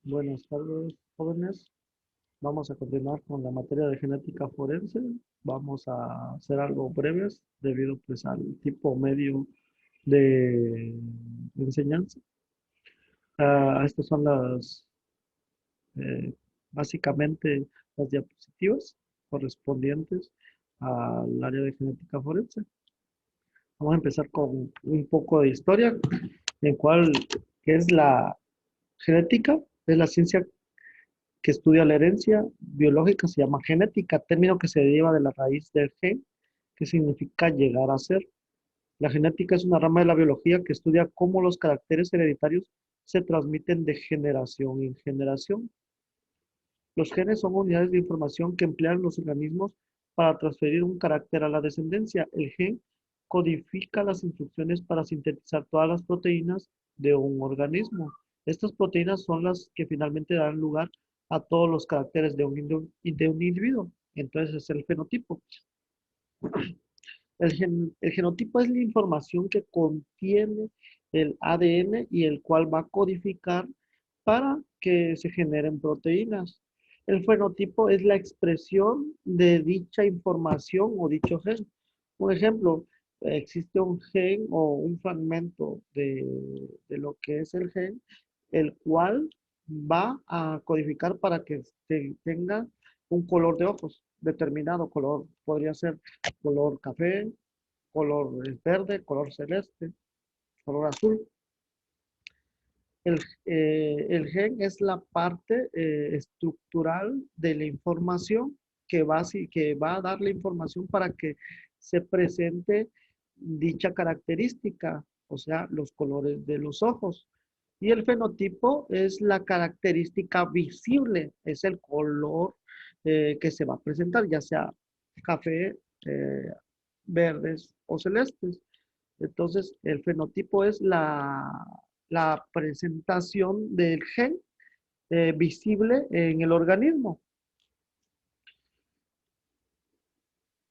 Buenas tardes, jóvenes. Vamos a continuar con la materia de genética forense. Vamos a hacer algo breves debido pues al tipo medio de enseñanza. Estas son básicamente las diapositivas correspondientes al área de genética forense. Vamos a empezar con un poco de historia, en cual, ¿qué es la genética? Es la ciencia que estudia la herencia biológica, se llama genética, término que se deriva de la raíz del gen, que significa llegar a ser. La genética es una rama de la biología que estudia cómo los caracteres hereditarios se transmiten de generación en generación. Los genes son unidades de información que emplean los organismos para transferir un carácter a la descendencia. El gen codifica las instrucciones para sintetizar todas las proteínas de un organismo. Estas proteínas son las que finalmente dan lugar a todos los caracteres de un individuo. Entonces es el fenotipo. El genotipo es la información que contiene el ADN y el cual va a codificar para que se generen proteínas. El fenotipo es la expresión de dicha información o dicho gen. Por ejemplo, existe un gen o un fragmento de lo que es el gen, el cual va a codificar para que tenga un color de ojos, determinado color. Podría ser color café, color verde, color celeste, color azul. El gen es la parte estructural de la información que va a dar la información para que se presente dicha característica, o sea, los colores de los ojos. Y el fenotipo es la característica visible, es el color que se va a presentar, ya sea café, eh, verdes o celestes. Entonces, el fenotipo es la presentación del gen visible en el organismo.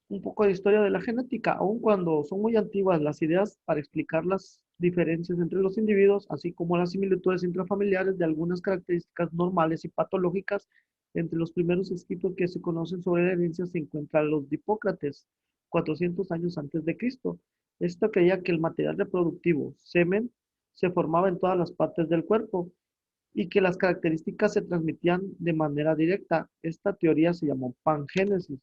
Un poco de historia de la genética, aun cuando son muy antiguas las ideas para explicar las diferencias entre los individuos, así como las similitudes intrafamiliares de algunas características normales y patológicas, entre los primeros escritos que se conocen sobre la herencia se encuentran los de Hipócrates, 400 años antes de Cristo. Esto creía que el material reproductivo, semen, se formaba en todas las partes del cuerpo y que las características se transmitían de manera directa. Esta teoría se llamó pangénesis.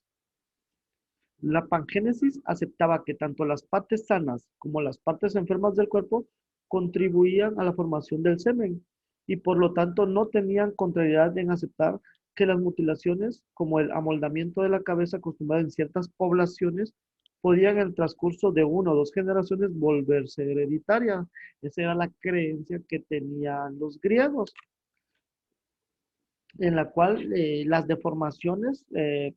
La pangénesis aceptaba que tanto las partes sanas como las partes enfermas del cuerpo contribuían a la formación del semen y por lo tanto no tenían contrariedad en aceptar que las mutilaciones, como el amoldamiento de la cabeza acostumbrada en ciertas poblaciones, podían en el transcurso de una o dos generaciones volverse hereditarias. Esa era la creencia que tenían los griegos, en la cual las deformaciones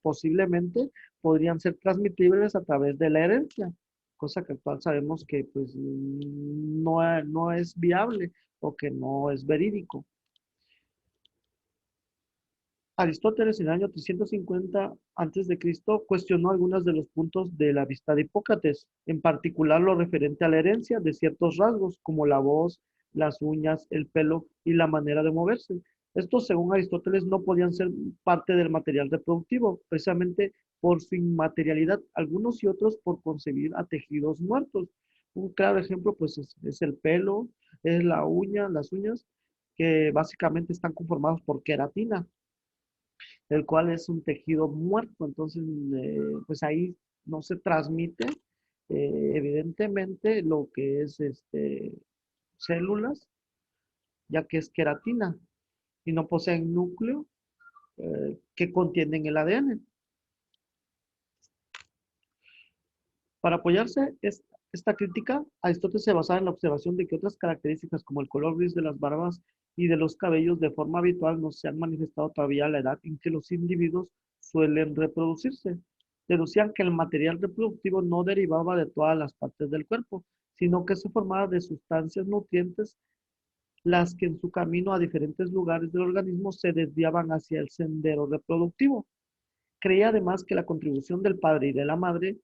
posiblemente podrían ser transmitibles a través de la herencia, cosa que actual sabemos que pues no es viable o que no es verídico. Aristóteles en el año 350 a.C. cuestionó algunos de los puntos de la vista de Hipócrates, en particular lo referente a la herencia de ciertos rasgos como la voz, las uñas, el pelo y la manera de moverse. Estos, según Aristóteles, no podían ser parte del material reproductivo, precisamente por su inmaterialidad, algunos y otros por concebir a tejidos muertos. Un claro ejemplo, pues, es el pelo, es la uña, las uñas, que básicamente están conformados por queratina, el cual es un tejido muerto, entonces pues ahí no se transmite evidentemente lo que es células, ya que es queratina y no poseen núcleo que contienen el ADN. Para apoyarse esta crítica, Aristóteles se basaba en la observación de que otras características como el color gris de las barbas y de los cabellos de forma habitual no se han manifestado todavía a la edad en que los individuos suelen reproducirse. Deducían que el material reproductivo no derivaba de todas las partes del cuerpo, sino que se formaba de sustancias nutrientes, las que en su camino a diferentes lugares del organismo se desviaban hacia el sendero reproductivo. Creía además que la contribución del padre y de la madre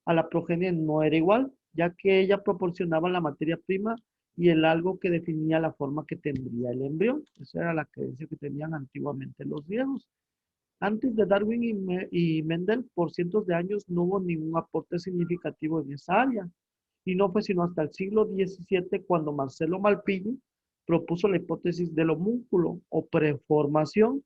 a la progenie no era igual, ya que ella proporcionaba la materia prima y el algo que definía la forma que tendría el embrión. Esa era la creencia que tenían antiguamente los griegos. Antes de Darwin y Mendel, por cientos de años no hubo ningún aporte significativo en esa área. Y no fue sino hasta el siglo XVII cuando Marcelo Malpighi propuso la hipótesis del homúnculo o preformación,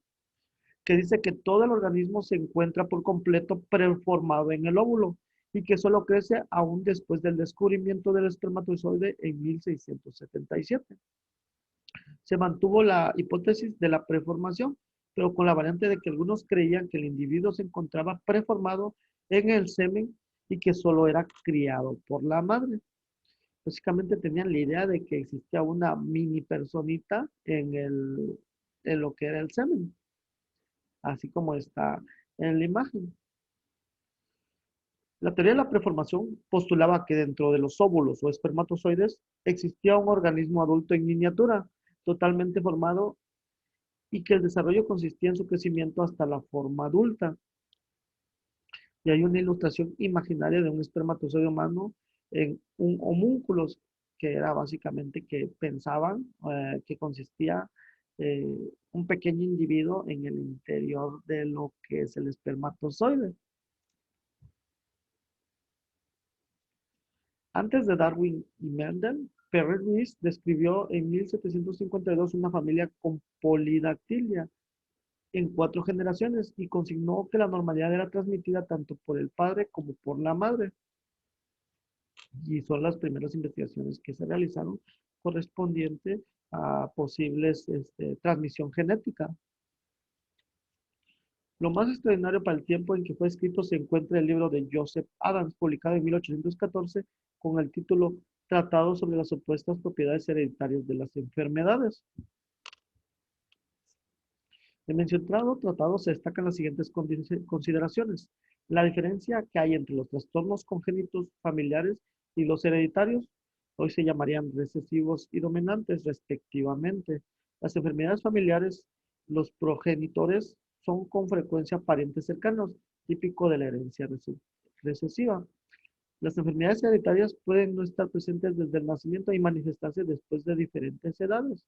que dice que todo el organismo se encuentra por completo preformado en el óvulo y que solo crece aún después del descubrimiento del espermatozoide en 1677. Se mantuvo la hipótesis de la preformación, pero con la variante de que algunos creían que el individuo se encontraba preformado en el semen y que solo era criado por la madre. Básicamente tenían la idea de que existía una mini personita en lo que era el semen, así como está en la imagen. La teoría de la preformación postulaba que dentro de los óvulos o espermatozoides existía un organismo adulto en miniatura, totalmente formado y que el desarrollo consistía en su crecimiento hasta la forma adulta. Y hay una ilustración imaginaria de un espermatozoide humano en un homúnculo, que era básicamente que pensaban que consistía eh, un pequeño individuo en el interior de lo que es el espermatozoide. Antes de Darwin y Mendel, Pierre Louis describió en 1752 una familia con polidactilia en 4 generaciones y consignó que la normalidad era transmitida tanto por el padre como por la madre. Y son las primeras investigaciones que se realizaron correspondiente a posibles transmisión genética. Lo más extraordinario para el tiempo en que fue escrito se encuentra el libro de Joseph Adams, publicado en 1814, con el título Tratado sobre las supuestas propiedades hereditarias de las enfermedades. En mencionado tratado se destacan las siguientes consideraciones. La diferencia que hay entre los trastornos congénitos familiares y los hereditarios, hoy se llamarían recesivos y dominantes respectivamente. Las enfermedades familiares, los progenitores son con frecuencia parientes cercanos, típico de la herencia recesiva. Las enfermedades hereditarias pueden no estar presentes desde el nacimiento y manifestarse después de diferentes edades.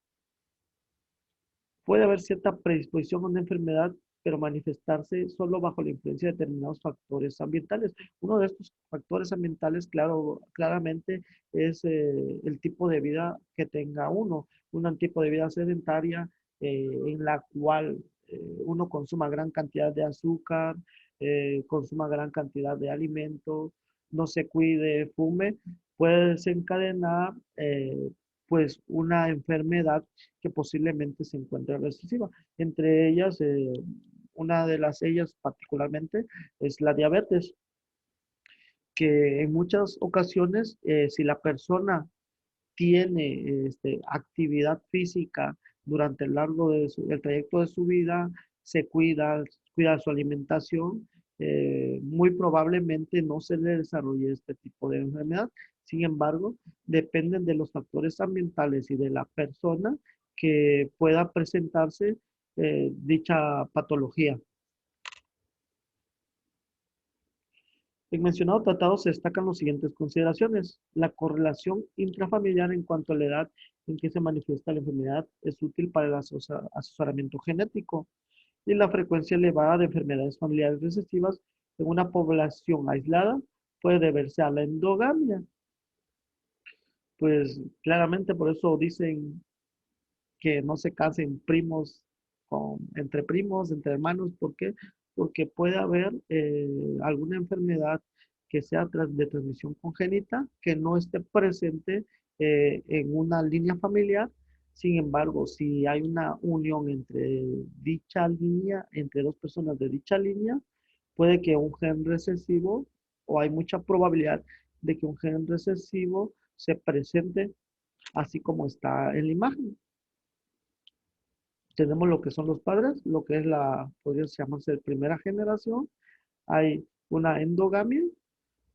Puede haber cierta predisposición a una enfermedad, pero manifestarse solo bajo la influencia de determinados factores ambientales. Uno de estos factores ambientales, claro, claramente, es el tipo de vida que tenga uno. Un tipo de vida sedentaria en la cual uno consuma gran cantidad de azúcar, consuma gran cantidad de alimentos, no se cuide, fume, puede desencadenar pues una enfermedad que posiblemente se encuentre recesiva. Entre ellas, una de ellas particularmente es la diabetes, que en muchas ocasiones, si la persona tiene actividad física durante el largo del trayecto de su vida, se cuida su alimentación, muy probablemente no se le desarrolle este tipo de enfermedad. Sin embargo, dependen de los factores ambientales y de la persona que pueda presentarse dicha patología. En mencionado tratado se destacan las siguientes consideraciones. La correlación intrafamiliar en cuanto a la edad en que se manifiesta la enfermedad es útil para el asesoramiento genético y la frecuencia elevada de enfermedades familiares recesivas en una población aislada puede deberse a la endogamia. Pues claramente por eso dicen que no se casen entre primos, entre hermanos. ¿Por qué? Porque puede haber alguna enfermedad que sea de transmisión congénita que no esté presente en una línea familiar. Sin embargo, si hay una unión entre dicha línea, entre dos personas de dicha línea, puede que un gen recesivo, o hay mucha probabilidad de que un gen recesivo se presente así como está en la imagen. Tenemos lo que son los padres, lo que es podría llamarse primera generación, hay una endogamia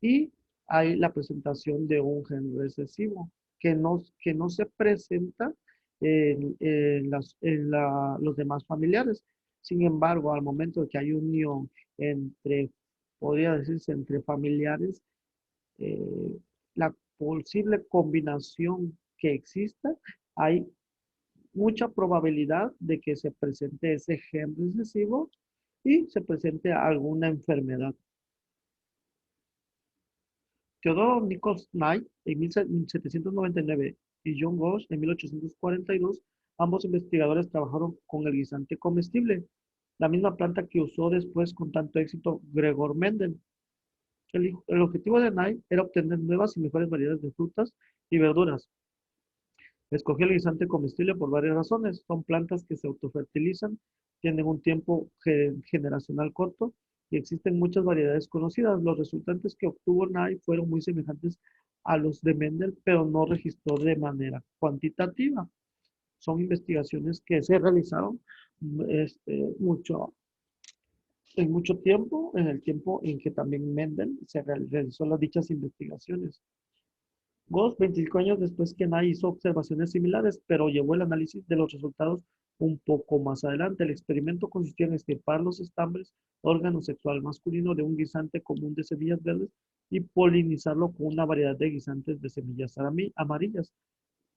y hay la presentación de un gen recesivo que no se presenta los demás familiares. Sin embargo, al momento de que hay unión entre, podría decirse, entre familiares, la posible combinación que exista, hay mucha probabilidad de que se presente ese gen recesivo y se presente alguna enfermedad. Theodore Nichols Knight en 1799 y John Roche en 1842, ambos investigadores trabajaron con el guisante comestible, la misma planta que usó después con tanto éxito Gregor Mendel. El objetivo de Knight era obtener nuevas y mejores variedades de frutas y verduras. Escogió el guisante comestible por varias razones. Son plantas que se autofertilizan, tienen un tiempo generacional corto y existen muchas variedades conocidas. Los resultantes que obtuvo Nye fueron muy semejantes a los de Mendel, pero no registró de manera cuantitativa. Son investigaciones que se realizaron mucho, en mucho tiempo, en el tiempo en que también Mendel se realizó las dichas investigaciones. Gauss, 25 años después que Nye hizo observaciones similares, pero llevó el análisis de los resultados un poco más adelante. El experimento consistió en extirpar los estambres, órgano sexual masculino de un guisante común de semillas verdes y polinizarlo con una variedad de guisantes de semillas amarillas.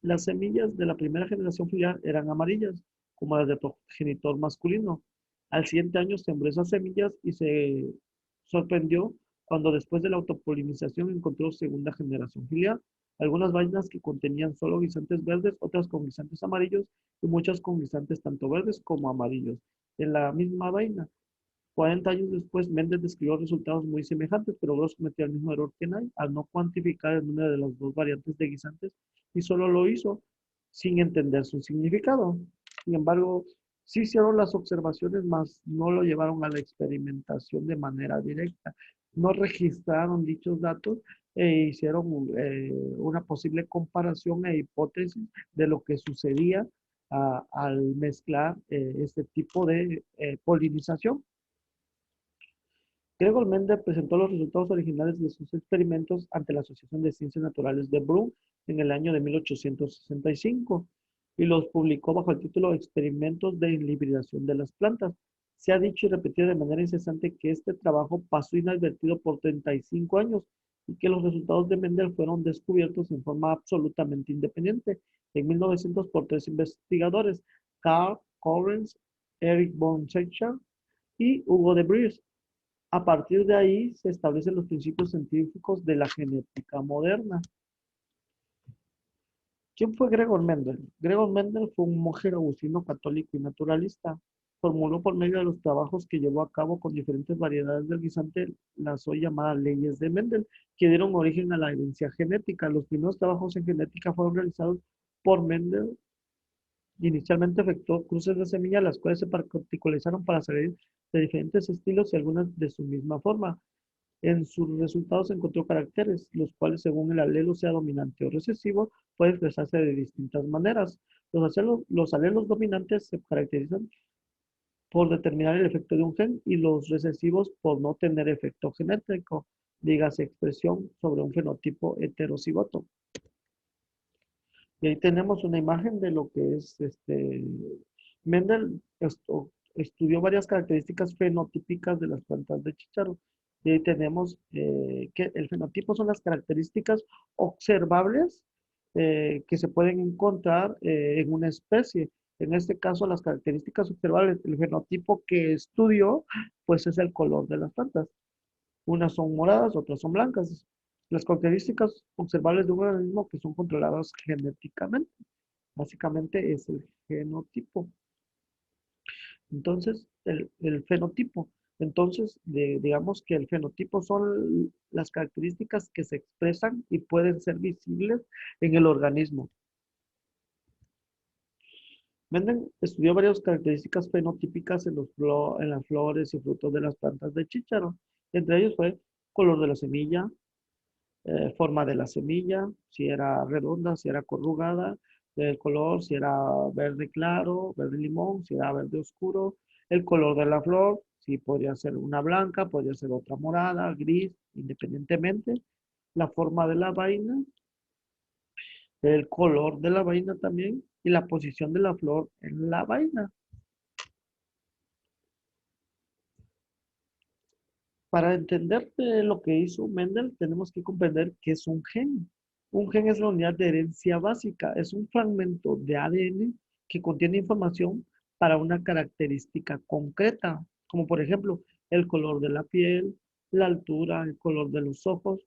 Las semillas de la primera generación filial eran amarillas, como las de progenitor masculino. Al siguiente año sembró esas semillas y se sorprendió cuando después de la autopolinización encontró segunda generación filial. Algunas vainas que contenían solo guisantes verdes, otras con guisantes amarillos y muchas con guisantes tanto verdes como amarillos. En la misma vaina, 40 años después, Mendel describió resultados muy semejantes, pero Gauss cometió el mismo error que Nye al no cuantificar el número de las dos variantes de guisantes y solo lo hizo sin entender su significado. Sin embargo, sí hicieron las observaciones, mas no lo llevaron a la experimentación de manera directa. No registraron dichos datos e hicieron una posible comparación e hipótesis de lo que sucedía al mezclar este tipo de polinización. Gregor Mendel presentó los resultados originales de sus experimentos ante la Asociación de Ciencias Naturales de Brünn en el año de 1865 y los publicó bajo el título Experimentos de hibridación de las plantas. Se ha dicho y repetido de manera incesante que este trabajo pasó inadvertido por 35 años y que los resultados de Mendel fueron descubiertos en forma absolutamente independiente en 1900 por tres investigadores, Karl Correns, Eric von Secher y Hugo de Vries. A partir de ahí se establecen los principios científicos de la genética moderna. ¿Quién fue Gregor Mendel? Gregor Mendel fue un monje agustino católico y naturalista. Formuló por medio de los trabajos que llevó a cabo con diferentes variedades del guisante las hoy llamadas leyes de Mendel, que dieron origen a la herencia genética. Los primeros trabajos en genética fueron realizados por Mendel. Inicialmente efectuó cruces de semillas, las cuales se particularizaron para salir de diferentes estilos y algunas de su misma forma. En sus resultados encontró caracteres, los cuales según el alelo sea dominante o recesivo, puede expresarse de distintas maneras. Los alelos dominantes se caracterizan por determinar el efecto de un gen y los recesivos por no tener efecto genético, dígase expresión sobre un fenotipo heterocigoto. Y ahí tenemos una imagen de lo que es Mendel estudió varias características fenotípicas de las plantas de chícharo. Y ahí tenemos que el fenotipo son las características observables que se pueden encontrar en una especie. En este caso, las características observables, el fenotipo que estudió, pues es el color de las plantas. Unas son moradas, otras son blancas. Las características observables de un organismo que son controladas genéticamente. Básicamente es el genotipo. Entonces, el fenotipo. Entonces, digamos que el fenotipo son las características que se expresan y pueden ser visibles en el organismo. Mendel estudió varias características fenotípicas en las flores y frutos de las plantas de chícharo. Entre ellos fue color de la semilla, forma de la semilla, si era redonda, si era corrugada, el color, si era verde claro, verde limón, si era verde oscuro, el color de la flor, si podría ser una blanca, podría ser otra morada, gris, independientemente, la forma de la vaina, el color de la vaina también y la posición de la flor en la vaina. Para entender lo que hizo Mendel, tenemos que comprender qué es un gen. Un gen es la unidad de herencia básica. Es un fragmento de ADN que contiene información para una característica concreta, como por ejemplo el color de la piel, la altura, el color de los ojos.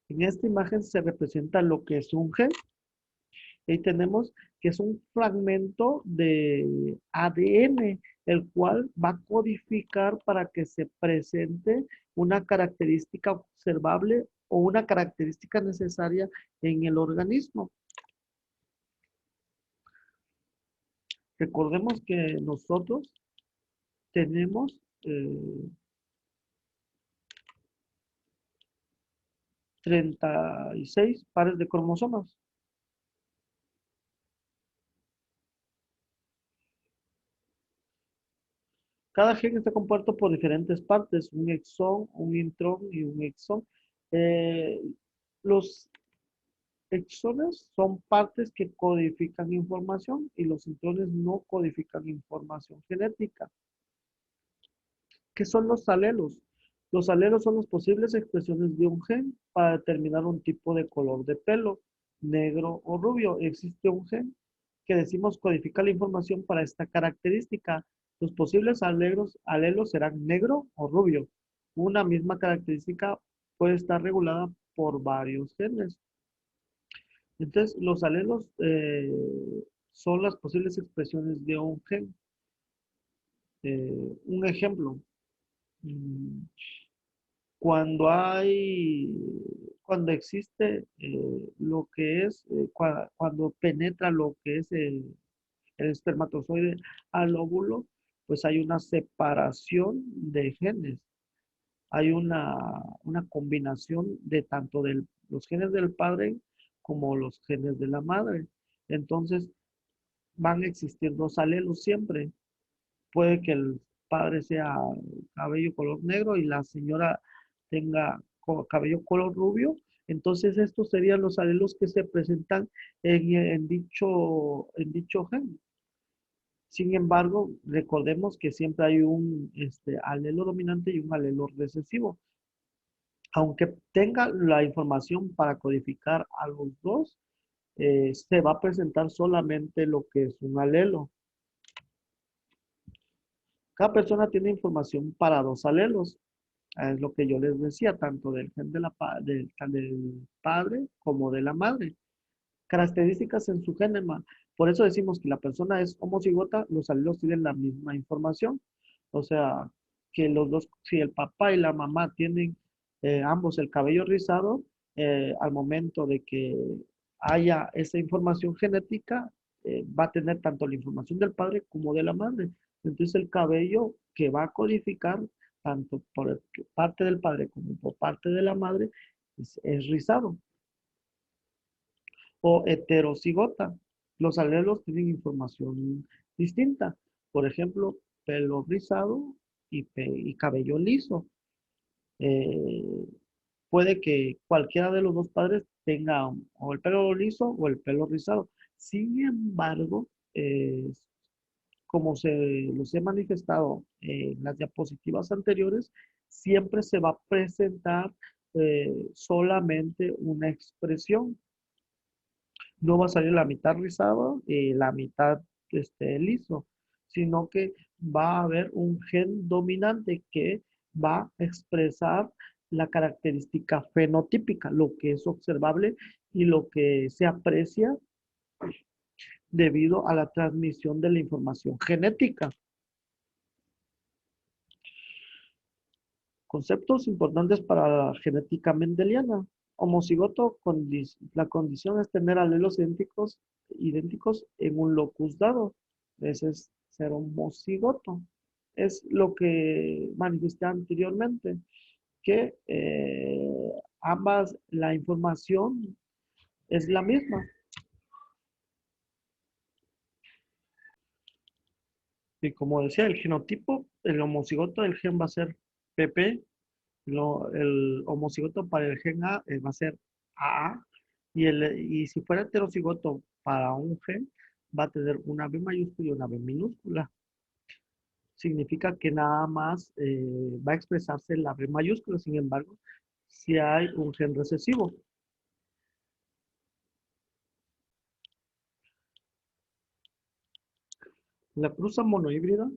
En esta imagen se representa lo que es un gen. Ahí tenemos que es un fragmento de ADN, el cual va a codificar para que se presente una característica observable o una característica necesaria en el organismo. Recordemos que nosotros tenemos 36 pares de cromosomas. Cada gen está compuesto por diferentes partes, un exón, un intrón y un exón. Eh, los exones son partes que codifican información y los intrones no codifican información genética. ¿Qué son los alelos? Los alelos son las posibles expresiones de un gen para determinar un tipo de color de pelo, negro o rubio. Existe un gen que decimos codifica la información para esta característica. Los posibles alelos serán negro o rubio. Una misma característica puede estar regulada por varios genes. Entonces, los alelos son las posibles expresiones de un gen. Un ejemplo, mm, cuando cuando existe lo que es, cuando penetra lo que es el espermatozoide al óvulo, pues hay una separación de genes. Hay una combinación de tanto de los genes del padre como los genes de la madre. Entonces, van a existir dos alelos siempre. Puede que el padre sea cabello color negro y la señora tenga cabello color rubio. Entonces, estos serían los alelos que se presentan en dicho gen. Sin embargo, recordemos que siempre hay un alelo dominante y un alelo recesivo. Aunque tenga la información para codificar a los dos, se va a presentar solamente lo que es un alelo. Cada persona tiene información para dos alelos. Es lo que yo les decía, tanto del gen del padre como de la madre. Características en su genoma. Por eso decimos que la persona es homocigota, los alelos tienen la misma información. O sea, que los dos, si el papá y la mamá tienen ambos el cabello rizado, al momento de que haya esa información genética, va a tener tanto la información del padre como de la madre. Entonces el cabello que va a codificar, tanto por parte del padre como por parte de la madre, es rizado o heterocigota. Los alelos tienen información distinta. Por ejemplo, pelo rizado y cabello liso. Eh, puede que cualquiera de los dos padres tenga o el pelo liso o el pelo rizado. Sin embargo, como se los he manifestado en las diapositivas anteriores, siempre se va a presentar solamente una expresión. No va a salir la mitad rizado y la mitad liso, sino que va a haber un gen dominante que va a expresar la característica fenotípica, lo que es observable y lo que se aprecia debido a la transmisión de la información genética. Conceptos importantes para la genética mendeliana. Homocigoto, la condición es tener alelos idénticos en un locus dado. Ese es ser homocigoto. Es lo que manifesté anteriormente, que ambas, la información es la misma. Y como decía, el genotipo, el homocigoto del gen va a ser PP. El homocigoto para el gen A va a ser AA y si fuera heterocigoto para un gen va a tener una B mayúscula y una B minúscula. Significa que nada más va a expresarse la B mayúscula, sin embargo, si hay un gen recesivo. La cruza monohíbrida,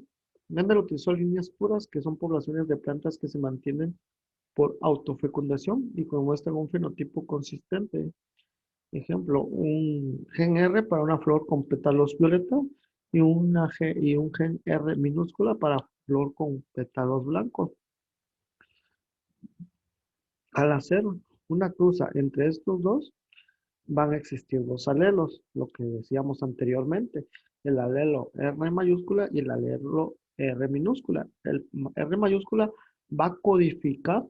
Mendel utilizó líneas puras, que son poblaciones de plantas que se mantienen por autofecundación y que muestran un fenotipo consistente. Ejemplo, un gen R para una flor con pétalos violeta y un gen R minúscula para flor con pétalos blancos. Al hacer una cruza entre estos dos, van a existir dos alelos, lo que decíamos anteriormente, el alelo R mayúscula y el alelo R minúscula. El R mayúscula va a codificar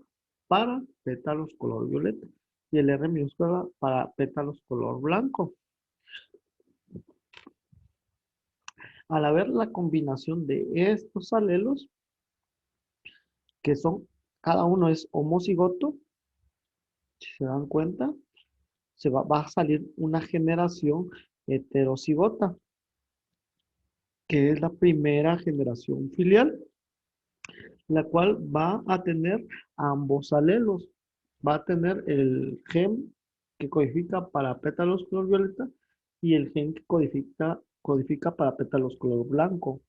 para pétalos color violeta y el R minúscula para pétalos color blanco. Al haber la combinación de estos alelos, que son, cada uno es homocigoto, si se dan cuenta, va a salir una generación heterocigota, que es la primera generación filial, la cual va a tener ambos alelos. Va a tener el gen que codifica para pétalos color violeta y el gen que codifica para pétalos color blanco.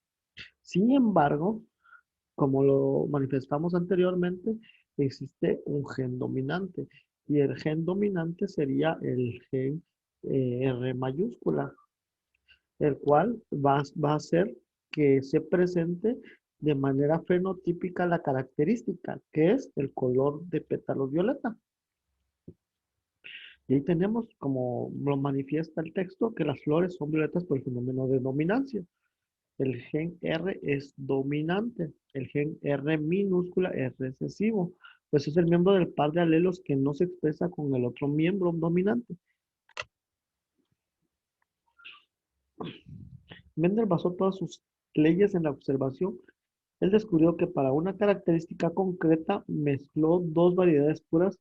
Sin embargo, como lo manifestamos anteriormente, existe un gen dominante y el gen dominante sería el gen R mayúscula, el cual va a hacer que se presente de manera fenotípica la característica, que es el color de pétalos violeta. Y ahí tenemos, como lo manifiesta el texto, que las flores son violetas por el fenómeno de dominancia. El gen R es dominante, el gen R minúscula es recesivo, pues es el miembro del par de alelos que no se expresa con el otro miembro dominante. Mendel basó todas sus leyes en la observación. Él descubrió que para una característica concreta mezcló dos variedades puras.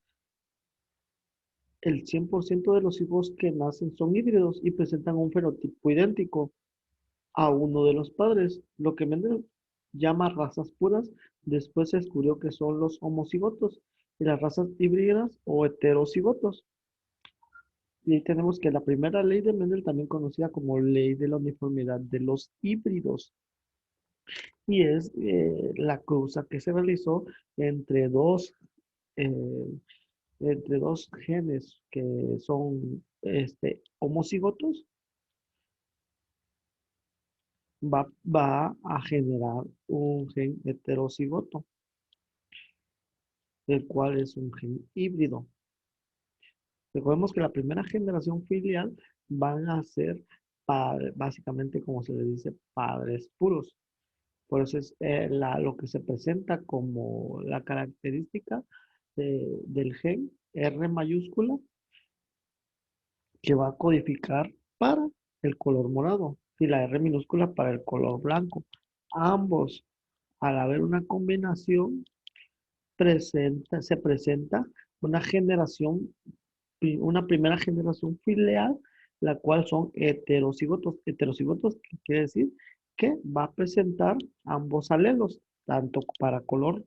El 100% de los hijos que nacen son híbridos y presentan un fenotipo idéntico a uno de los padres, lo que Mendel llama razas puras. Después se descubrió que son los homocigotos y las razas híbridas o heterocigotos. Y ahí tenemos que la primera ley de Mendel, también conocida como ley de la uniformidad de los híbridos, y es la cruza que se realizó entre dos, eh, entre dos genes que son homocigotos, va a generar un gen heterocigoto, el cual es un gen híbrido. Recordemos que la primera generación filial van a ser básicamente, como se le dice, padres puros. Por eso es lo que se presenta como la característica del gen R mayúscula, que va a codificar para el color morado y la R minúscula para el color blanco. Ambos, al haber una combinación, se presenta una generación, una primera generación filial, la cual son heterocigotos. Heterocigotos, ¿qué quiere decir? Que va a presentar ambos alelos, tanto para color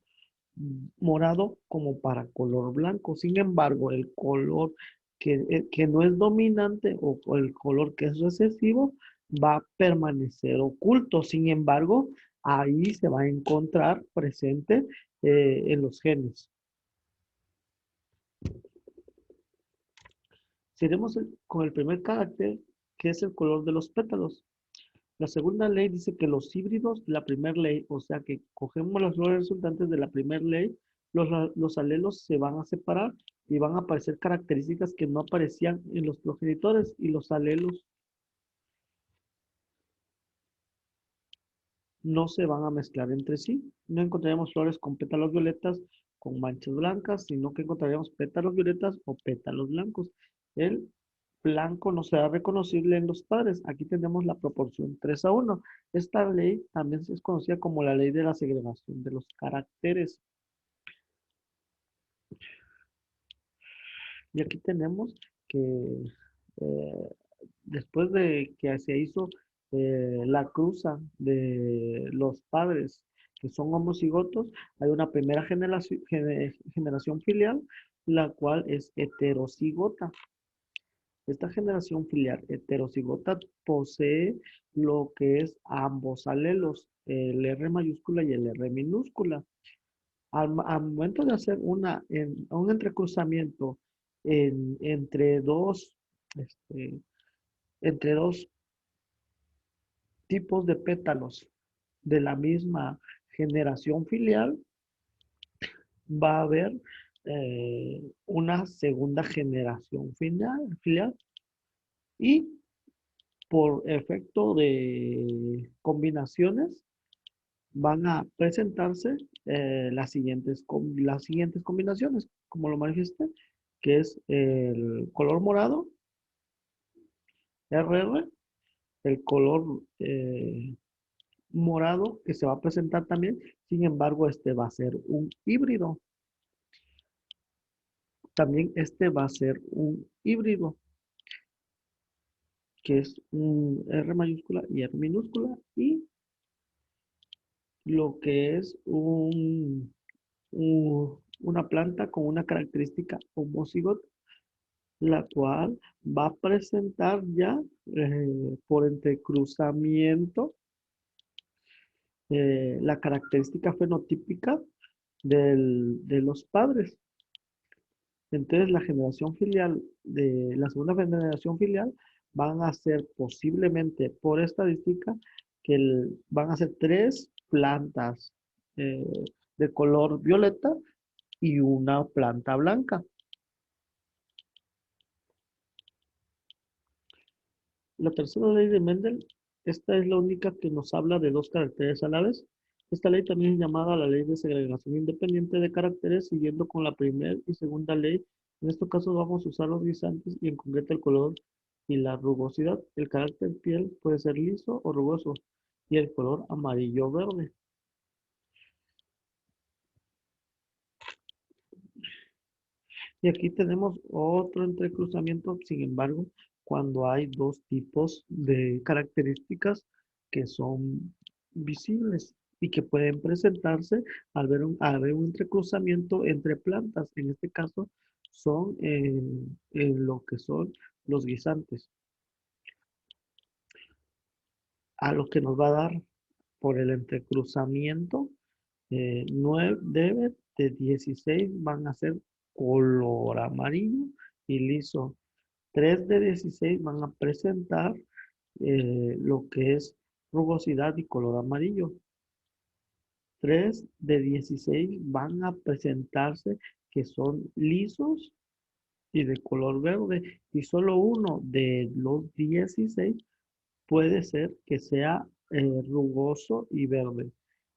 morado como para color blanco. Sin embargo, el color que no es dominante o el color que es recesivo va a permanecer oculto. Sin embargo, ahí se va a encontrar presente en los genes. Seguiremos con el primer carácter, que es el color de los pétalos. La segunda ley dice que los híbridos de la primera ley, o sea que cogemos las flores resultantes de la primera ley, los alelos se van a separar y van a aparecer características que no aparecían en los progenitores, y los alelos no se van a mezclar entre sí. No encontraremos flores con pétalos violetas con manchas blancas, sino que encontraríamos pétalos violetas o pétalos blancos. El blanco no será reconocible en los padres. Aquí tenemos la proporción 3:1. Esta ley también es conocida como la ley de la segregación de los caracteres. Y aquí tenemos que eh, después de que se hizo la cruza de los padres que son homocigotos, hay una primera generación filial, la cual es heterocigota. Esta generación filial heterocigota posee lo que es ambos alelos, el R mayúscula y el R minúscula. Al momento de hacer un entrecruzamiento entre este, entre dos tipos de pétalos de la misma generación filial, va a haber una segunda generación filial y por efecto de combinaciones van a presentarse las siguientes combinaciones, como lo manifiesté, que es el color morado, RR, el color morado que se va a presentar también, sin embargo, este va a ser un híbrido. También este va a ser un híbrido, que es un R mayúscula y R minúscula, y lo que es una planta con una característica homocigota, la cual va a presentar ya por entrecruzamiento la característica fenotípica de los padres. Entonces, la segunda generación filial van a ser posiblemente, por estadística, van a ser tres plantas eh, de color violeta y una planta blanca. La tercera ley de Mendel, esta es la única que nos habla de dos caracteres a la vez. Esta ley también es llamada la ley de segregación independiente de caracteres, siguiendo con la primera y segunda ley. En estos casos vamos a usar los guisantes y en concreto el color y la rugosidad. El carácter piel puede ser liso o rugoso y el color amarillo-verde. Y aquí tenemos otro entrecruzamiento, sin embargo, cuando hay dos tipos de características que son visibles y que pueden presentarse al ver un entrecruzamiento entre plantas. En este caso, son lo que son los guisantes. A lo que nos va a dar por el entrecruzamiento, 9 de 16 van a ser color amarillo y liso. 3 de 16 van a presentar lo que es rugosidad y color amarillo. 3 de 16 van a presentarse que son lisos y de color verde. Y solo uno de los 16 puede ser que sea rugoso y verde.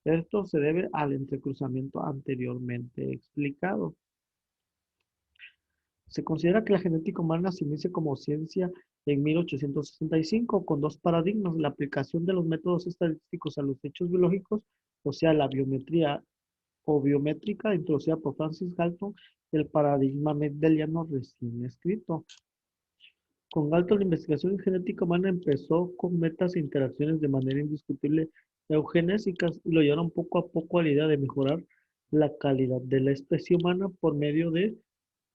Esto se debe al entrecruzamiento anteriormente explicado. Se considera que la genética humana se inicia como ciencia en 1865 con dos paradigmas: la aplicación de los métodos estadísticos a los hechos biológicos, o sea, la biometría o biométrica introducida por Francis Galton, el paradigma mendeliano recién escrito. Con Galton, la investigación en genética humana empezó con metas e interacciones de manera indiscutible eugenésicas y lo llevaron poco a poco a la idea de mejorar la calidad de la especie humana por medio de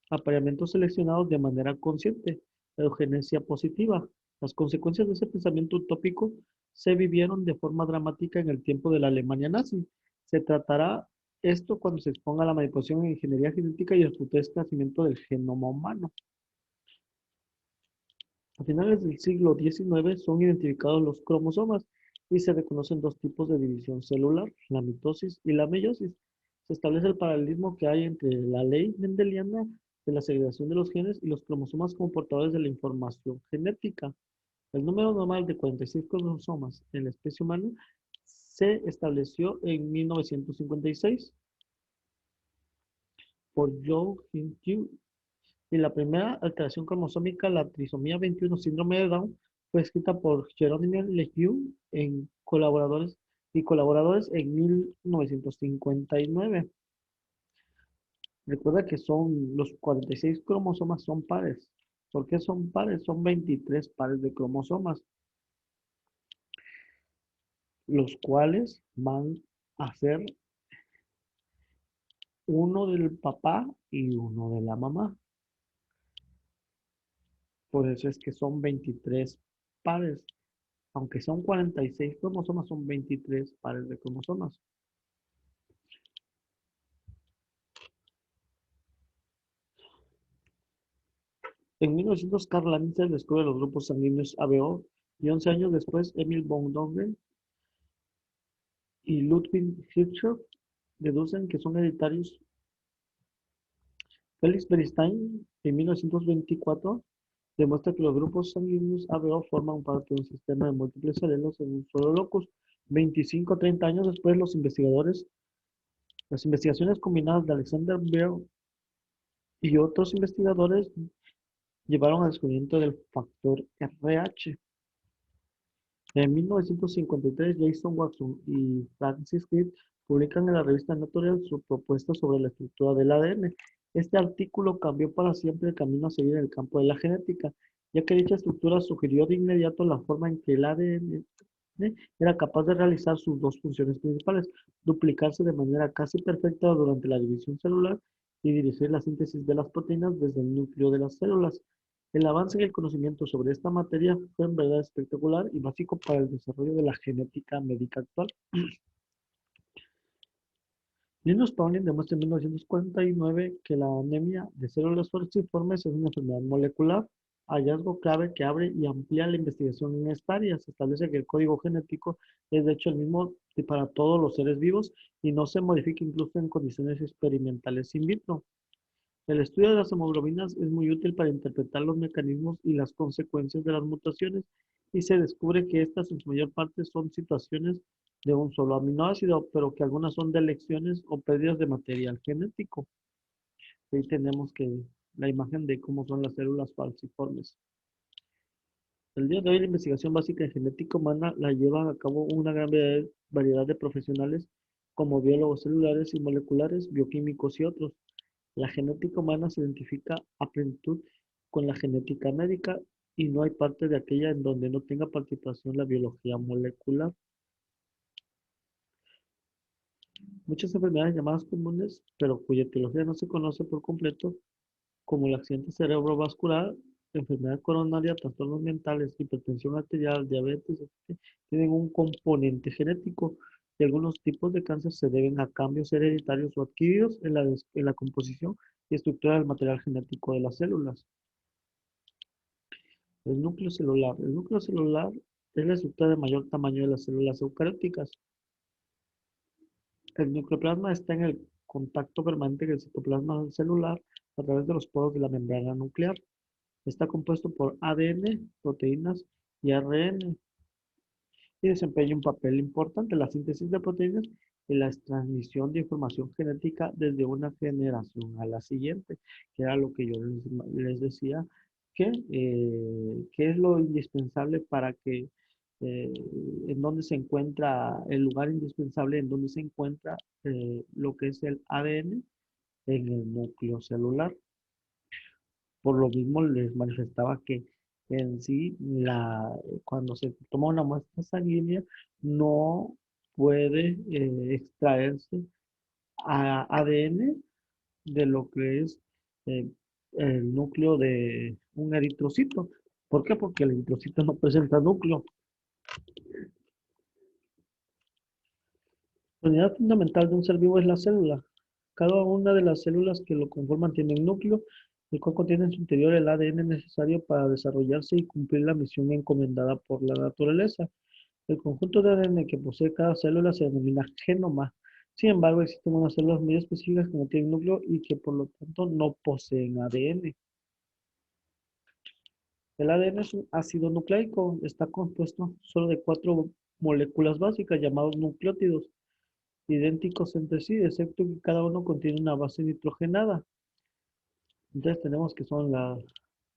apareamientos seleccionados de manera consciente, eugenesia positiva. Las consecuencias de ese pensamiento utópico se vivieron de forma dramática en el tiempo de la Alemania nazi. Se tratará esto cuando se exponga la manipulación en ingeniería genética y el futuro esclarecimiento del genoma humano. A finales del siglo XIX son identificados los cromosomas y se reconocen dos tipos de división celular, la mitosis y la meiosis. Se establece el paralelismo que hay entre la ley mendeliana de la segregación de los genes y los cromosomas como portadores de la información genética. El número normal de 46 cromosomas en la especie humana se estableció en 1956 por Joe Hinton. Y la primera alteración cromosómica, la trisomía 21 síndrome de Down, fue escrita por Jerónimo Lejeune colaboradores en 1959. Recuerda que los 46 cromosomas son pares. ¿Por qué son pares? Son 23 pares de cromosomas, los cuales van a ser uno del papá y uno de la mamá. Por eso es que son 23 pares. Aunque son 46 cromosomas, son 23 pares de cromosomas. En 1900, Karl Landser descubre los grupos sanguíneos ABO y 11 años después, Emil von Döbeln y Ludwig Hirschfeld deducen que son hereditarios. Felix Beristain, en 1924, demuestra que los grupos sanguíneos ABO forman parte de un sistema de múltiples alelos en un solo locus. 25 o 30 años después, las investigaciones combinadas de Alexander Bell y otros investigadores llevaron al descubrimiento del factor RH. En 1953, Jason Watson y Francis Crick publican en la revista Nature su propuesta sobre la estructura del ADN. Este artículo cambió para siempre el camino a seguir en el campo de la genética, ya que dicha estructura sugirió de inmediato la forma en que el ADN era capaz de realizar sus dos funciones principales: duplicarse de manera casi perfecta durante la división celular y dirigir la síntesis de las proteínas desde el núcleo de las células. El avance en el conocimiento sobre esta materia fue en verdad espectacular y básico para el desarrollo de la genética médica actual. Linus Pauling demuestra en 1949 que la anemia de células falciformes es una enfermedad molecular, hallazgo clave que abre y amplía la investigación en esta área. Se establece que el código genético es de hecho el mismo para todos los seres vivos y no se modifica incluso en condiciones experimentales in vitro. El estudio de las hemoglobinas es muy útil para interpretar los mecanismos y las consecuencias de las mutaciones y se descubre que estas en su mayor parte son situaciones de un solo aminoácido, pero que algunas son de elecciones o pérdidas de material genético. Ahí tenemos la imagen de cómo son las células falciformes. El día de hoy la investigación básica en genética humana la llevan a cabo una gran variedad de profesionales como biólogos celulares y moleculares, bioquímicos y otros. La genética humana se identifica a plenitud con la genética médica y no hay parte de aquella en donde no tenga participación la biología molecular. Muchas enfermedades llamadas comunes, pero cuya etiología no se conoce por completo, como el accidente cerebrovascular, enfermedad coronaria, trastornos mentales, hipertensión arterial, diabetes, etc., tienen un componente genético y algunos tipos de cáncer se deben a cambios hereditarios o adquiridos en la composición y estructura del material genético de las células. El núcleo celular. El núcleo celular es la estructura de mayor tamaño de las células eucarióticas. El nucleoplasma está en el contacto permanente con el citoplasma celular a través de los poros de la membrana nuclear. Está compuesto por ADN, proteínas y ARN y desempeña un papel importante en la síntesis de proteínas y la transmisión de información genética desde una generación a la siguiente, que era lo que yo les decía, que es lo indispensable para que, eh, en donde se encuentra, el lugar indispensable en donde se encuentra lo que es el ADN en el núcleo celular. Por lo mismo les manifestaba que en sí, cuando se toma una muestra sanguínea, no puede extraerse ADN de lo que es eh, el núcleo de un eritrocito. ¿Por qué? Porque el eritrocito no presenta núcleo. La unidad fundamental de un ser vivo es la célula. Cada una de las células que lo conforman tiene un núcleo, el cual contiene en su interior el ADN necesario para desarrollarse y cumplir la misión encomendada por la naturaleza. El conjunto de ADN que posee cada célula se denomina genoma. Sin embargo, existen unas células muy específicas que no tienen núcleo y que por lo tanto no poseen ADN. El ADN es un ácido nucleico, está compuesto solo de 4 moléculas básicas llamadas nucleótidos, idénticos entre sí, excepto que cada uno contiene una base nitrogenada. Entonces tenemos que son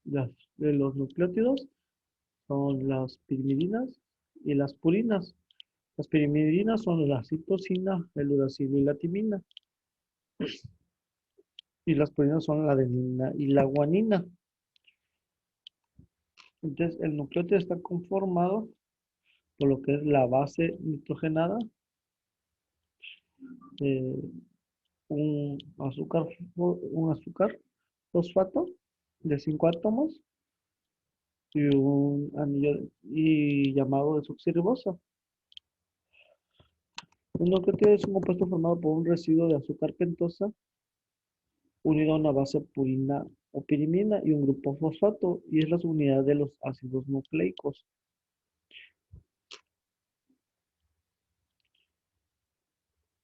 de los nucleótidos, son las pirimidinas y las purinas. Las pirimidinas son la citosina, el uracilo y la timina. Y las purinas son la adenina y la guanina. Entonces el nucleótido está conformado por lo que es la base nitrogenada, eh, un azúcar, un azúcar fosfato de 5 átomos y un anillo y llamado desoxirribosa. Un nucleótido es un compuesto formado por un residuo de azúcar pentosa unido a una base purina o pirimina y un grupo fosfato, y es la subunidad de los ácidos nucleicos.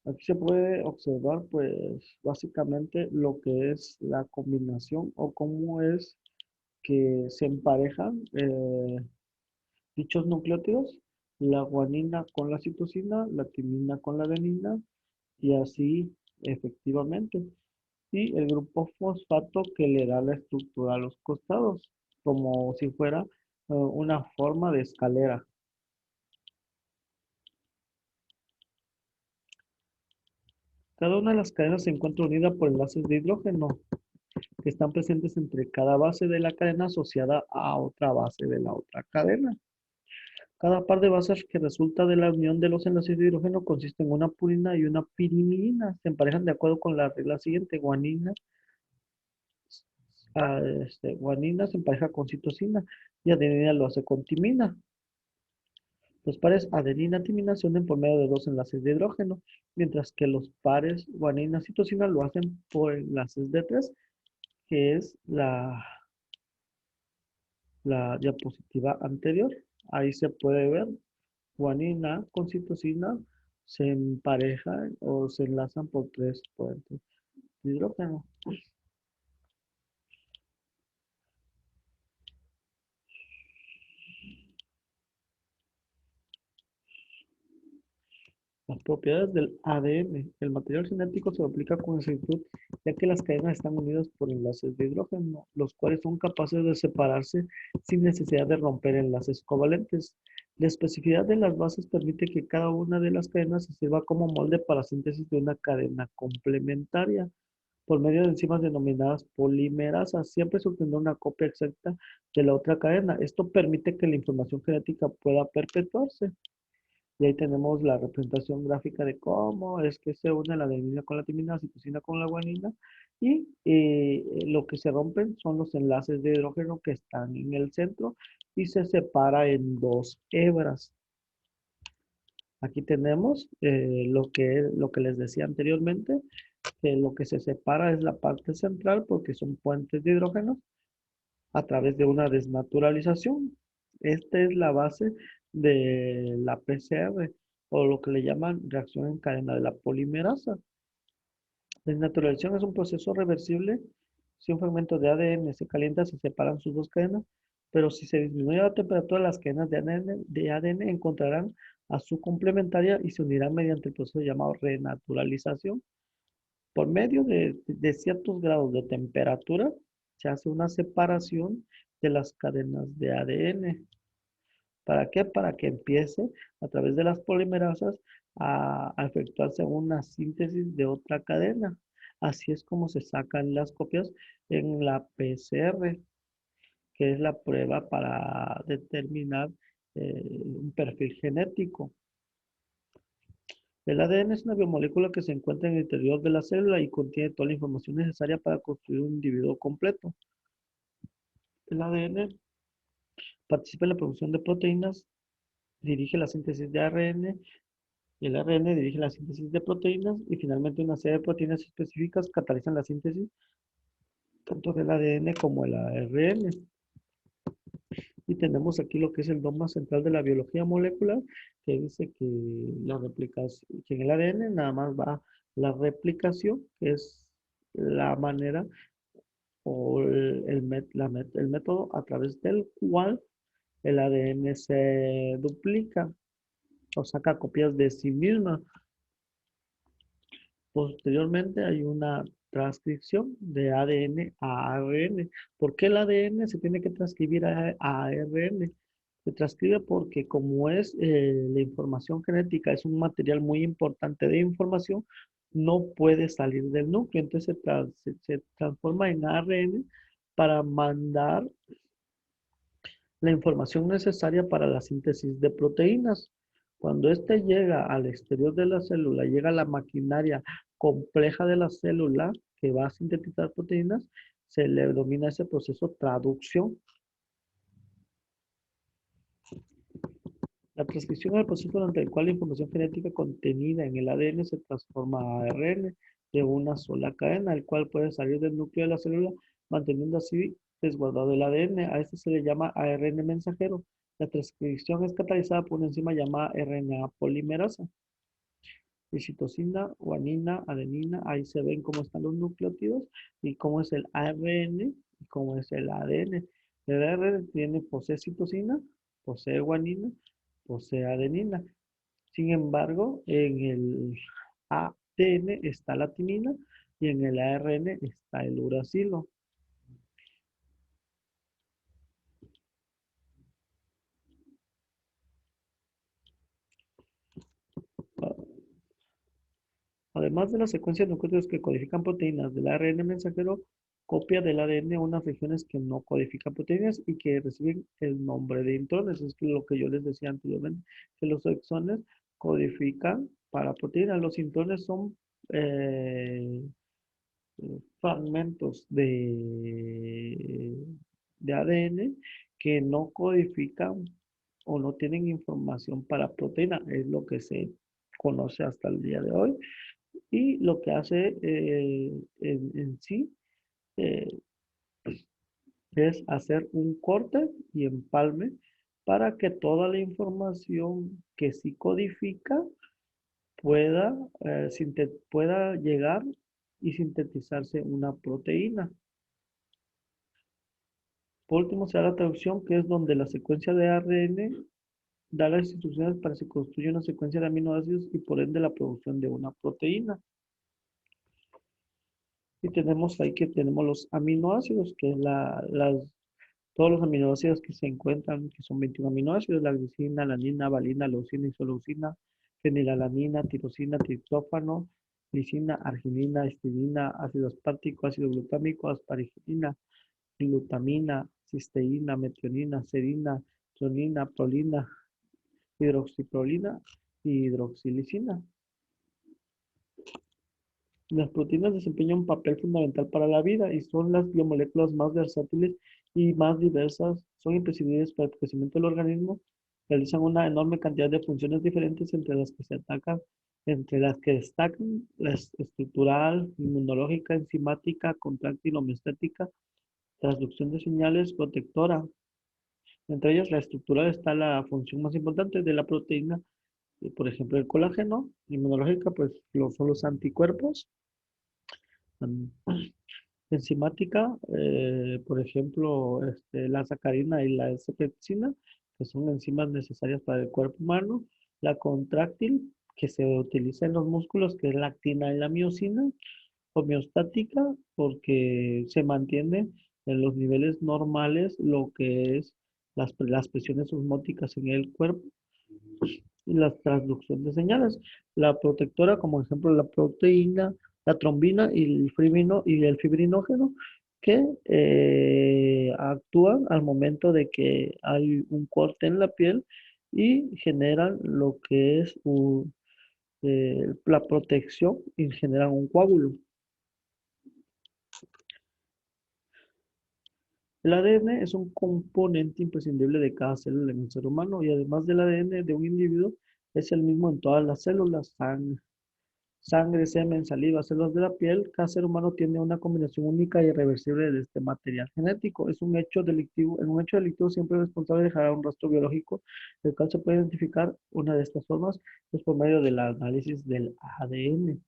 Aquí se puede observar, pues, básicamente lo que es la combinación o cómo es que se emparejan dichos nucleótidos, la guanina con la citosina, la timina con la adenina, y así efectivamente. Y el grupo fosfato que le da la estructura a los costados, como si fuera una forma de escalera. Cada una de las cadenas se encuentra unida por enlaces de hidrógeno que están presentes entre cada base de la cadena asociada a otra base de la otra cadena. Cada par de bases que resulta de la unión de los enlaces de hidrógeno consiste en una purina y una pirimidina. Se emparejan de acuerdo con la regla siguiente. Guanina se empareja con citosina y adenina lo hace con timina. Los pares adenina-timina se unen por medio de dos enlaces de hidrógeno, mientras que los pares guanina-citosina lo hacen por enlaces de tres, que es la diapositiva anterior. Ahí se puede ver guanina con citosina se emparejan o se enlazan por tres puentes de hidrógeno. Las propiedades del ADN. El material genético se aplica con exactitud ya que las cadenas están unidas por enlaces de hidrógeno, los cuales son capaces de separarse sin necesidad de romper enlaces covalentes. La especificidad de las bases permite que cada una de las cadenas se sirva como molde para síntesis de una cadena complementaria por medio de enzimas denominadas polimerasas. Siempre se obtendrá una copia exacta de la otra cadena. Esto permite que la información genética pueda perpetuarse. Y ahí tenemos la representación gráfica de cómo es que se une la adenina con la timina, la citosina con la guanina. Y lo que se rompen son los enlaces de hidrógeno que están en el centro y se separa en dos hebras. Aquí tenemos lo que les decía anteriormente, que lo que se separa es la parte central porque son puentes de hidrógeno a través de una desnaturalización. Esta es la base de la PCR o lo que le llaman reacción en cadena de la polimerasa. La desnaturalización es un proceso reversible. Si un fragmento de ADN se calienta, se separan sus dos cadenas, pero si se disminuye la temperatura, las cadenas de ADN encontrarán a su complementaria y se unirán mediante el proceso llamado renaturalización. Por medio de ciertos grados de temperatura, se hace una separación de las cadenas de ADN. ¿Para qué? Para que empiece a través de las polimerasas a efectuarse una síntesis de otra cadena. Así es como se sacan las copias en la PCR, que es la prueba para determinar un perfil genético. El ADN es una biomolécula que se encuentra en el interior de la célula y contiene toda la información necesaria para construir un individuo completo. El ADN participa en la producción de proteínas, dirige la síntesis de ARN, y el ARN dirige la síntesis de proteínas y finalmente una serie de proteínas específicas catalizan la síntesis tanto del ADN como el ARN. Y tenemos aquí lo que es el dogma central de la biología molecular, que dice que la replicación, que en el ADN nada más va la replicación, que es la manera o el método a través del cual el ADN se duplica o saca copias de sí misma. Posteriormente hay una transcripción de ADN a ARN. ¿Por qué el ADN se tiene que transcribir a ARN? Se transcribe porque como es la información genética, es un material muy importante de información, no puede salir del núcleo. Entonces se transforma en ARN para mandar la información necesaria para la síntesis de proteínas. Cuando éste llega al exterior de la célula, llega a la maquinaria compleja de la célula que va a sintetizar proteínas, se le denomina ese proceso traducción. La transcripción es el proceso durante el cual la información genética contenida en el ADN se transforma a ARN de una sola cadena, el cual puede salir del núcleo de la célula, manteniendo así resguardado el ADN. A este se le llama ARN mensajero. La transcripción es catalizada por una enzima llamada RNA polimerasa. Y citosina, guanina, adenina, ahí se ven cómo están los nucleótidos y cómo es el ARN y cómo es el ADN. El ARN posee citosina, posee guanina, posee adenina. Sin embargo, en el ADN está la timina y en el ARN está el uracilo. Además de las secuencias de nucleótidos que codifican proteínas del ARN mensajero, copia del ADN unas regiones que no codifican proteínas y que reciben el nombre de intrones. Es lo que yo les decía anteriormente, que los exones codifican para proteínas. Los intrones son eh, fragmentos de ADN que no codifican o no tienen información para proteína. Es lo que se conoce hasta el día de hoy. Y lo que hace en sí eh, es hacer un corte y empalme para que toda la información que sí codifica pueda, pueda llegar y sintetizarse una proteína. Por último, se da la traducción, que es donde la secuencia de ARN da las instrucciones para que se construya una secuencia de aminoácidos y por ende la producción de una proteína. Y tenemos ahí que tenemos los aminoácidos, que es todos los aminoácidos que se encuentran, que son 21 aminoácidos, la glicina, alanina, valina, leucina, isoleucina, fenilalanina, tirosina, triptófano, lisina, arginina, histidina, ácido aspartico, ácido glutámico, asparagina, glutamina, cisteína, metionina, serina, tronina, prolina, hidroxiprolina y hidroxilisina. Las proteínas desempeñan un papel fundamental para la vida y son las biomoléculas más versátiles y más diversas. Son imprescindibles para el crecimiento del organismo. Realizan una enorme cantidad de funciones diferentes entre las que destacan la estructural, inmunológica, enzimática, contráctil, homeostática, transducción de señales, protectora. Entre ellas, la estructural está la función más importante de la proteína, por ejemplo, el colágeno. Inmunológica, pues son los anticuerpos. Enzimática, por ejemplo, la sacarina y la S-pepsina, que son enzimas necesarias para el cuerpo humano. La contráctil, que se utiliza en los músculos, que es la actina y la miosina. Homeostática, porque se mantiene en los niveles normales lo que es las presiones osmóticas en el cuerpo y la transducción de señales. La protectora, como ejemplo, la proteína, la trombina y el fibrinógeno, que actúan al momento de que hay un corte en la piel y generan lo que es la protección y generan un coágulo. El ADN es un componente imprescindible de cada célula en el ser humano y además del ADN de un individuo es el mismo en todas las células, sangre, semen, saliva, células de la piel. Cada ser humano tiene una combinación única e irreversible de este material genético. Es un hecho delictivo. En un hecho delictivo siempre es responsable dejará un rastro biológico, el cual se puede identificar una de estas formas es por medio del análisis del ADN.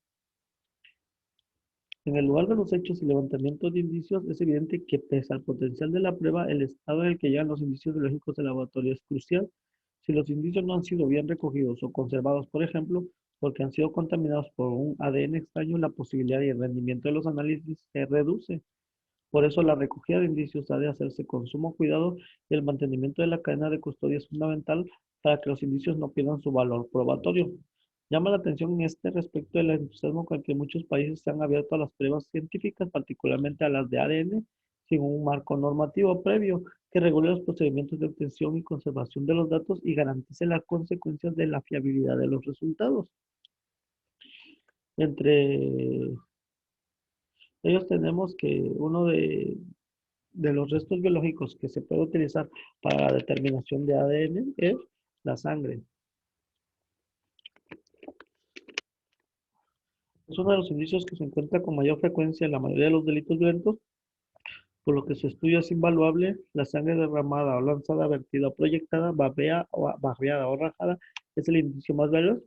En el lugar de los hechos y levantamiento de indicios, es evidente que pese al potencial de la prueba, el estado en el que llegan los indicios biológicos del laboratorio es crucial. Si los indicios no han sido bien recogidos o conservados, por ejemplo, porque han sido contaminados por un ADN extraño, la posibilidad y el rendimiento de los análisis se reduce. Por eso la recogida de indicios ha de hacerse con sumo cuidado y el mantenimiento de la cadena de custodia es fundamental para que los indicios no pierdan su valor probatorio. Llama la atención en este respecto el entusiasmo con el que muchos países se han abierto a las pruebas científicas, particularmente a las de ADN, sin un marco normativo previo que regule los procedimientos de obtención y conservación de los datos y garantice las consecuencias de la fiabilidad de los resultados. Entre ellos tenemos que uno de los restos biológicos que se puede utilizar para la determinación de ADN es La sangre es uno de los indicios que se encuentra con mayor frecuencia en la mayoría de los delitos violentos, por lo que su estudio es invaluable. La sangre derramada o lanzada, vertida o proyectada, barreada o rajada es el indicio más valioso,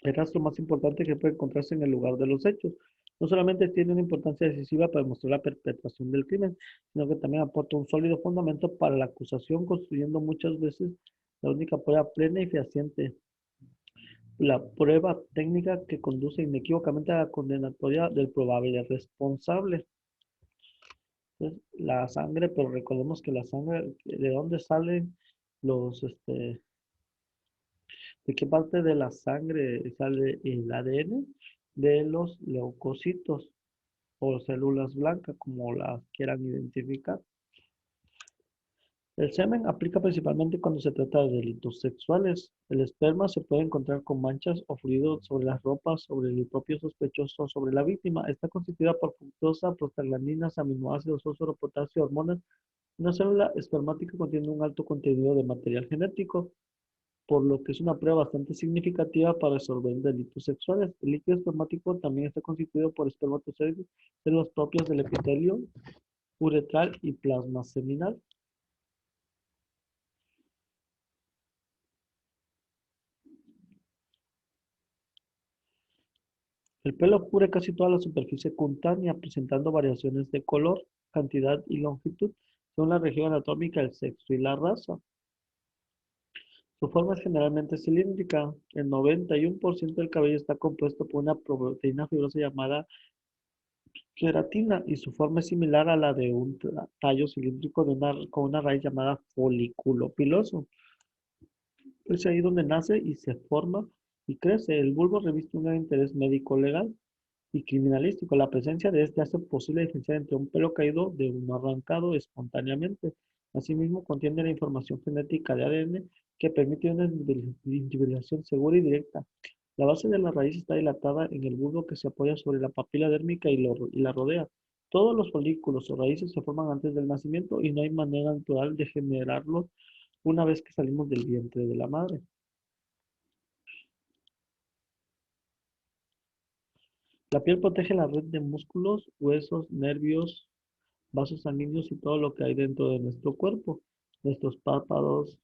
el rastro más importante que puede encontrarse en el lugar de los hechos. No solamente tiene una importancia decisiva para demostrar la perpetración del crimen, sino que también aporta un sólido fundamento para la acusación, construyendo muchas veces la única prueba plena y fehaciente, la prueba técnica que conduce inequívocamente a la condenatoria del probable responsable. Entonces, la sangre, pero recordemos que la sangre, ¿de dónde salen de qué parte de la sangre sale el ADN? De los leucocitos o células blancas, como las quieran identificar. El semen aplica principalmente cuando se trata de delitos sexuales. El esperma se puede encontrar con manchas o fluidos sobre las ropas, sobre el propio sospechoso, sobre la víctima. Está constituida por fructosa, prostaglandinas, aminoácidos, fósforo, potasio, hormonas. Una célula espermática contiene un alto contenido de material genético, por lo que es una prueba bastante significativa para resolver delitos sexuales. El líquido espermático también está constituido por espermatozoides, células propias del epitelio uretral y plasma seminal. El pelo cubre casi toda la superficie cutánea, presentando variaciones de color, cantidad y longitud según la región anatómica, el sexo y la raza. Su forma es generalmente cilíndrica. El 91% del cabello está compuesto por una proteína fibrosa llamada queratina y su forma es similar a la de un tallo cilíndrico con una raíz llamada folículo piloso. Es ahí donde nace y se forma y crece. El bulbo reviste un gran interés médico legal y criminalístico. La presencia de este hace posible diferenciar entre un pelo caído de uno arrancado espontáneamente. Asimismo, contiene la información genética de ADN que permite una individualización segura y directa. La base de la raíz está dilatada en el bulbo que se apoya sobre la papila dérmica y la rodea. Todos los folículos o raíces se forman antes del nacimiento y no hay manera natural de generarlos una vez que salimos del vientre de la madre. La piel protege la red de músculos, huesos, nervios, vasos sanguíneos y todo lo que hay dentro de nuestro cuerpo. Nuestros párpados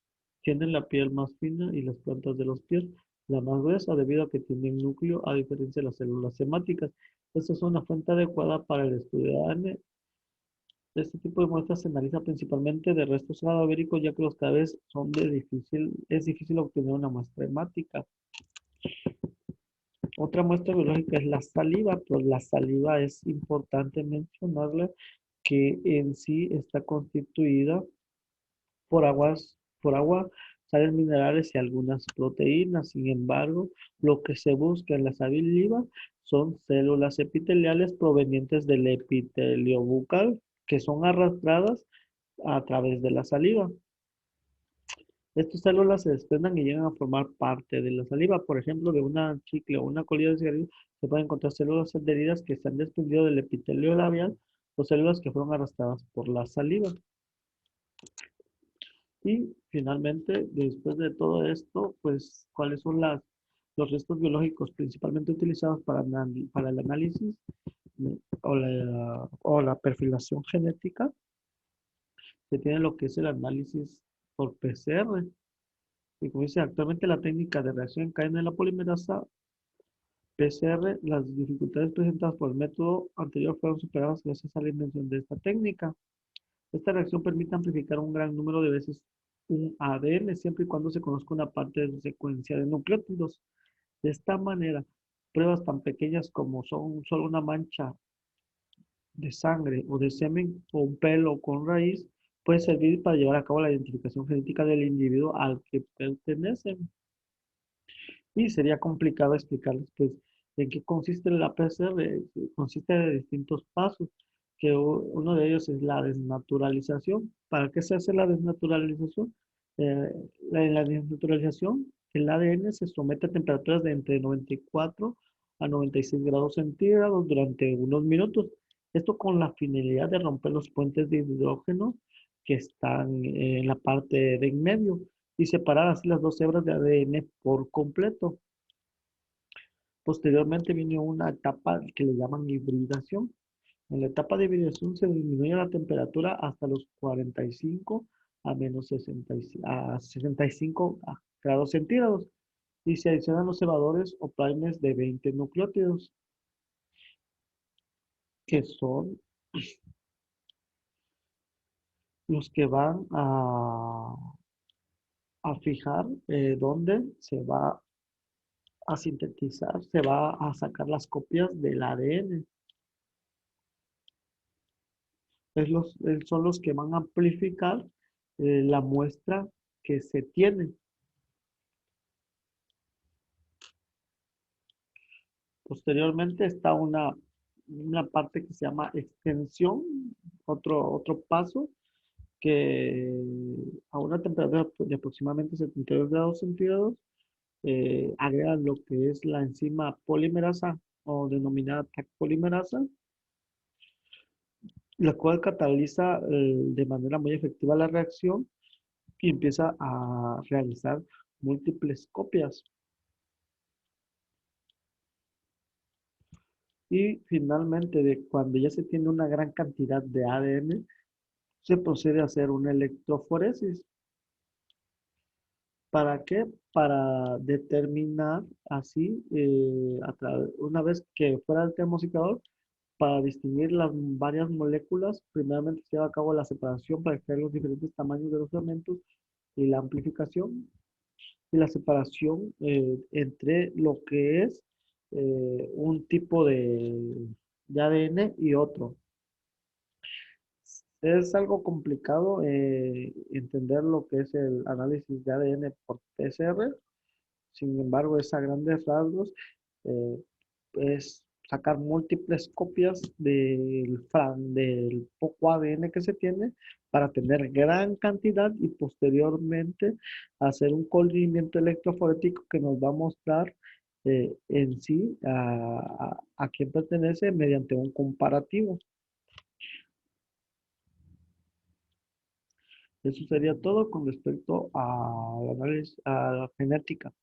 tienen la piel más fina y las plantas de los pies la más gruesa debido a que tienen núcleo a diferencia de las células hemáticas. Esta es una fuente adecuada para el estudio de ADN. Este tipo de muestras se analiza principalmente de restos cadavéricos ya que los cadáveres es difícil obtener una muestra hemática. Otra muestra biológica es la saliva, pero la saliva es importante mencionarle que en sí está constituida por agua, sales minerales y algunas proteínas. Sin embargo, lo que se busca en la saliva son células epiteliales provenientes del epitelio bucal, que son arrastradas a través de la saliva. Estas células se desprenden y llegan a formar parte de la saliva. Por ejemplo, de una chicle o una colilla de cigarrillo se pueden encontrar células adheridas que se han desprendido del epitelio labial o células que fueron arrastradas por la saliva. Y finalmente, después de todo esto, pues, ¿cuáles son los restos biológicos principalmente utilizados para el análisis o la perfilación genética? Se tiene lo que es el análisis por PCR. Y como dice, actualmente la técnica de reacción en cadena de la polimerasa PCR, las dificultades presentadas por el método anterior fueron superadas gracias a la invención de esta técnica. Esta reacción permite amplificar un gran número de veces un ADN siempre y cuando se conozca una parte de su secuencia de nucleótidos. De esta manera, pruebas tan pequeñas como son solo una mancha de sangre o de semen o un pelo con raíz puede servir para llevar a cabo la identificación genética del individuo al que pertenecen. Y sería complicado explicarles, pues, en qué consiste la PCR. Consiste de distintos pasos, que uno de ellos es la desnaturalización. ¿Para qué se hace la desnaturalización? Eh, en la desnaturalización, el ADN se somete a temperaturas de entre 94 a 96 grados centígrados durante unos minutos. Esto con la finalidad de romper los puentes de hidrógeno que están en la parte de en medio. y separar así las dos hebras de ADN por completo. Posteriormente viene una etapa que le llaman hibridación. En la etapa de hibridación se disminuye la temperatura hasta los 45 a menos 65 grados centígrados y se adicionan los cebadores o primers de 20 nucleótidos, que son los que van a fijar dónde se va a sintetizar, se va a sacar las copias del ADN. Son los que van a amplificar la muestra que se tiene. Posteriormente está una parte que se llama extensión, otro paso, que a una temperatura de aproximadamente 72 grados centígrados agregan lo que es la enzima polimerasa o denominada Taq polimerasa, la cual cataliza de manera muy efectiva la reacción y empieza a realizar múltiples copias. Y finalmente, cuando ya se tiene una gran cantidad de ADN, se procede a hacer una electroforesis. ¿Para qué? Para determinar así, una vez que fuera el termosificador, para distinguir las varias moléculas, primeramente se lleva a cabo la separación para extraer los diferentes tamaños de los fragmentos y la amplificación y la separación entre lo que es un tipo de ADN y otro. Es algo complicado entender lo que es el análisis de ADN por PCR. Sin embargo, es a grandes rasgos, eh, es sacar múltiples copias del poco ADN que se tiene para tener gran cantidad y posteriormente hacer un colorimiento electroforético que nos va a mostrar en sí a quién pertenece mediante un comparativo. Eso sería todo con respecto al análisis, a la genética.